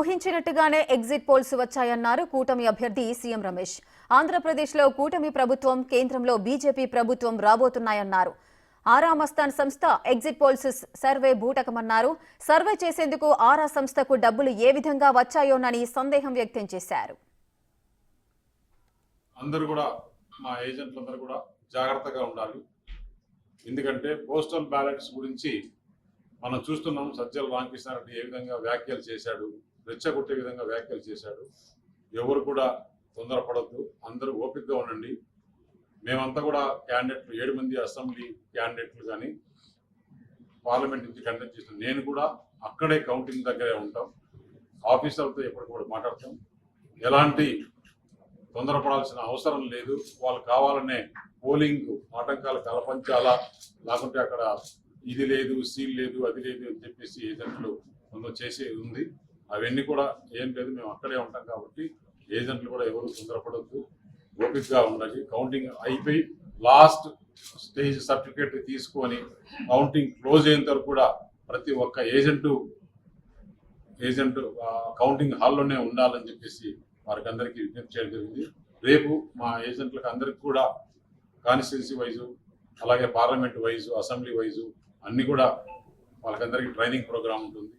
ఊహించినట్టుగానే exit polls వచ్చాయన్నారు కూటమి అభ్యర్థి CM Ramesh. ఆంధ్రప్రదేశ్లో కూటమి ప్రభుత్వం, కేంద్రంలో బీజేపీ ప్రభుత్వం రాబోతున్నాయన్నారు. ఆరా మస్తాన్ సంస్థ ఎగ్జిట్ పోల్స్ సర్వే బూటకమన్నారు. సర్వే చేసేందుకు ఆరా సంస్థకు డబ్బులు ఏ విధంగా వచ్చాయోనని సందేహం వ్యక్తం చేశారు. అందరూ కూడా మా ఏజెంట్లందరూ కూడా జాగ్రత్తగా ఉండాలి. ఎందుకంటే పోస్టల్ బ్యాలెట్స్ గురించి మనం చూస్తున్నాం. సజ్జల రామకృష్ణారెడ్డి ఏ విధంగా వ్యాఖ్యలు చేశాడు, రెచ్చగొట్టే విధంగా వ్యాఖ్యలు చేశాడు. ఎవరు కూడా తొందరపడద్దు, అందరూ ఓపికగా ఉండండి. మేమంతా కూడా క్యాండిడేట్లు 7 మంది అసెంబ్లీ క్యాండిడేట్లు కానీ పార్లమెంట్ నుంచి కండక్ట్ చేసిన నేను కూడా అక్కడే కౌంటింగ్ దగ్గరే ఉంటాం. ఆఫీసర్లతో ఎప్పటికప్పుడు మాట్లాడతాం. ఎలాంటి తొందరపడాల్సిన అవసరం లేదు. వాళ్ళు కావాలనే పోలింగ్ ఆటంకాలు కల్పించాలా, లేకుంటే అక్కడ ఇది లేదు, సీల్ లేదు, అది లేదు అని చెప్పేసి ఏజెంట్లు కొంచెం చేసే ఉంది. అవన్నీ కూడా ఏం లేదు, మేము అక్కడే ఉంటాం కాబట్టి ఏజెంట్లు కూడా ఎవరు తొందరపడద్దు, ఓపికగా ఉండాలి. కౌంటింగ్ అయిపోయి లాస్ట్ స్టేజ్ సర్టిఫికేట్ తీసుకొని కౌంటింగ్ క్లోజ్ అయ్యేంత వరకు కూడా ప్రతి ఒక్క ఏజెంటు కౌంటింగ్ హాల్లోనే ఉండాలని చెప్పేసి వారికి అందరికీ విజ్ఞప్తి చేయడం జరిగింది. రేపు మా ఏజెంట్లకు అందరికీ కూడా కాన్స్టిట్యున్సీ వైజు, అలాగే పార్లమెంట్ వైజు, అసెంబ్లీ వైజు అన్ని కూడా వాళ్ళకందరికీ ట్రైనింగ్ ప్రోగ్రామ్ ఉంటుంది.